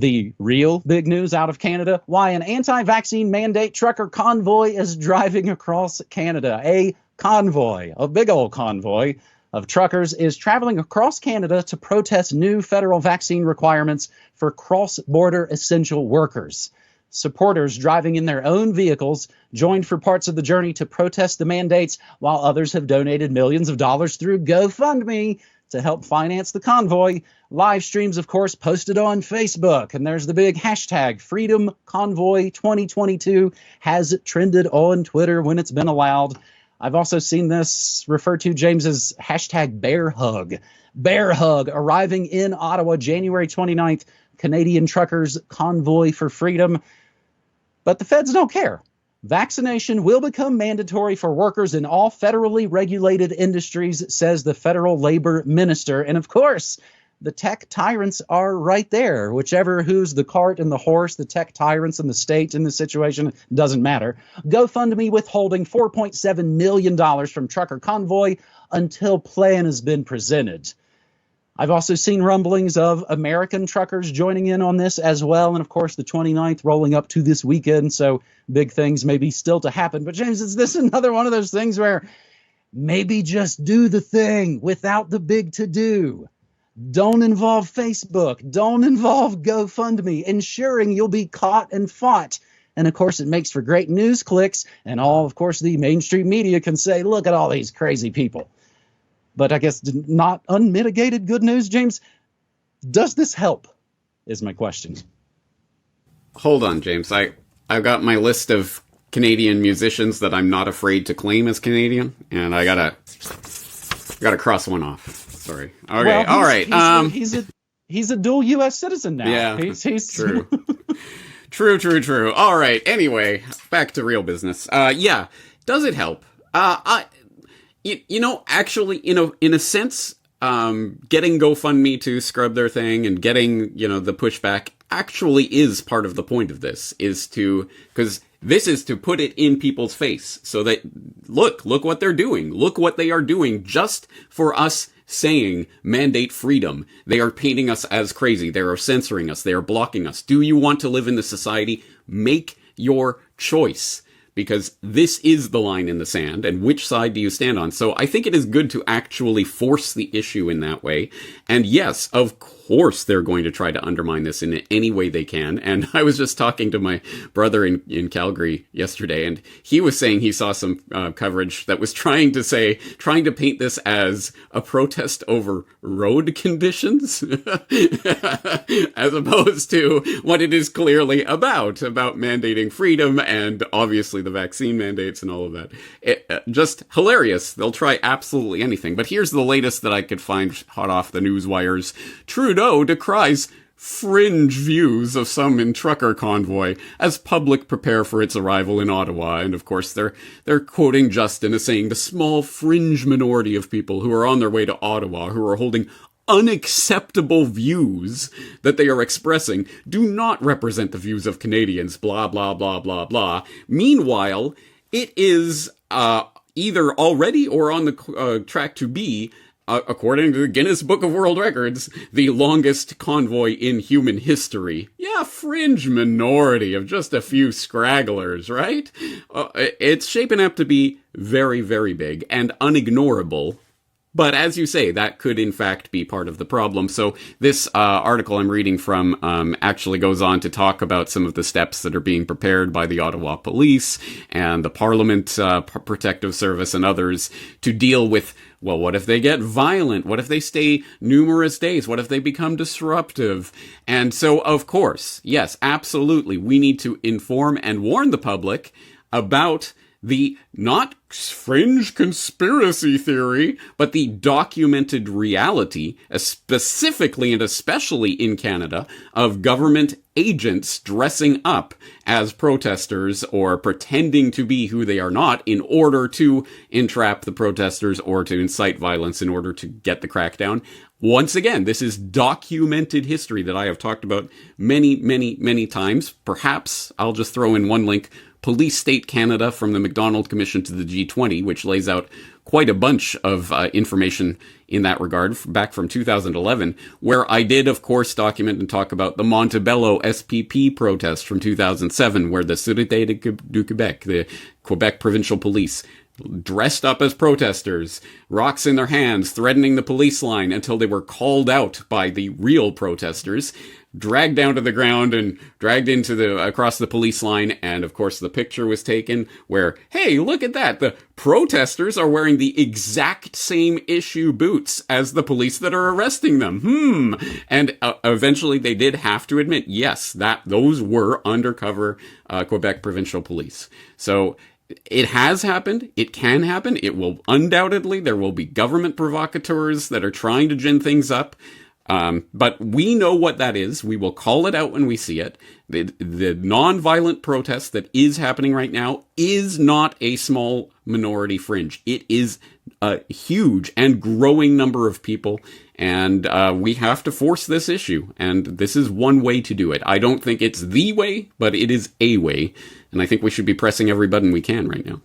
The real big news out of Canada, why an anti-vaccine mandate trucker convoy is driving across Canada. A convoy, a big old convoy of truckers is traveling across Canada to protest new federal vaccine requirements for cross-border essential workers. Supporters driving in their own vehicles joined for parts of the journey to protest the mandates, while others have donated millions of dollars through GoFundMe to help finance the convoy. Live streams, of course, posted on Facebook. And there's the big hashtag Freedom Convoy 2022 has trended on Twitter when it's been allowed. I've also seen this referred to, James, as hashtag Bear Hug. Bear Hug arriving in Ottawa, January 29th, Canadian Truckers Convoy for Freedom. But the feds don't care. Vaccination will become mandatory for workers in all federally regulated industries, says the federal labor minister. And of course, the tech tyrants are right there. Whichever who's the cart and the horse, the tech tyrants and the state in this situation, doesn't matter. GoFundMe withholding $4.7 million from Trucker Convoy until plan has been presented. I've also seen rumblings of American truckers joining in on this as well. And of course, the 29th rolling up to this weekend. So big things may be still to happen. But James, is this another one of those things where maybe just do the thing without the big to-do? Don't involve Facebook. Don't involve GoFundMe, ensuring you'll be caught and fought. And of course, it makes for great news clicks. And all, of course, the mainstream media can say, look at all these crazy people. But I guess not unmitigated good news, James. Does this help? Is my question. Hold on, James. I've got my list of Canadian musicians that I'm not afraid to claim as Canadian, and I gotta cross one off. Sorry. Okay. Well, all right. He's a dual U.S. citizen now. Yeah. He's true. True. All right. Anyway, back to real business. Yeah. Does it help? Actually, in a sense, getting GoFundMe to scrub their thing and getting, the pushback actually is part of the point of this, because this is to put it in people's face so that, look what they're doing. Look what they are doing just for us saying mandate freedom. They are painting us as crazy. They are censoring us. They are blocking us. Do you want to live in this society? Make your choice. Because this is the line in the sand, and which side do you stand on? So I think it is good to actually force the issue in that way. And yes, of course they're going to try to undermine this in any way they can. And I was just talking to my brother in Calgary yesterday, and he was saying he saw some coverage that was trying to paint this as a protest over road conditions, as opposed to what it is clearly about mandating freedom and obviously the vaccine mandates and all of that. Just hilarious. They'll try absolutely anything. But here's the latest that I could find hot off the news wires. Trudeau decries fringe views of some in trucker convoy as public prepare for its arrival in Ottawa. And of course, they're quoting Justin as saying the small fringe minority of people who are on their way to Ottawa, who are holding unacceptable views that they are expressing, do not represent the views of Canadians, blah, blah, blah, blah, blah. Meanwhile, it is either already or on the track to be, according to the Guinness Book of World Records, the longest convoy in human history. Yeah, fringe minority of just a few scragglers, right? It's shaping up to be very, very big and unignorable. But as you say, that could in fact be part of the problem. So this article I'm reading from actually goes on to talk about some of the steps that are being prepared by the Ottawa Police and the Parliament Protective Service and others to deal with, well, what if they get violent? What if they stay numerous days? What if they become disruptive? And so, of course, yes, absolutely, we need to inform and warn the public about the not fringe conspiracy theory, but the documented reality, specifically and especially in Canada, of government agents dressing up as protesters or pretending to be who they are not in order to entrap the protesters or to incite violence in order to get the crackdown. Once again, this is documented history that I have talked about many, many, many times. Perhaps I'll just throw in one link. Police State Canada from the Macdonald Commission to the G20, which lays out quite a bunch of information in that regard back from 2011, where I did, of course, document and talk about the Montebello SPP protest from 2007, where the Sûreté du Québec, the Quebec Provincial Police, dressed up as protesters, rocks in their hands, threatening the police line until they were called out by the real protesters, dragged down to the ground and dragged across the police line. And of course, the picture was taken where, hey, look at that. The protesters are wearing the exact same issue boots as the police that are arresting them. And eventually they did have to admit, yes, that those were undercover Quebec Provincial Police. So it has happened. It can happen. It will undoubtedly. There will be government provocateurs that are trying to gin things up. But we know what that is. We will call it out when we see it. The non-violent protest that is happening right now is not a small minority fringe. It is a huge and growing number of people. And we have to force this issue. And this is one way to do it. I don't think it's the way, but it is a way. And I think we should be pressing every button we can right now.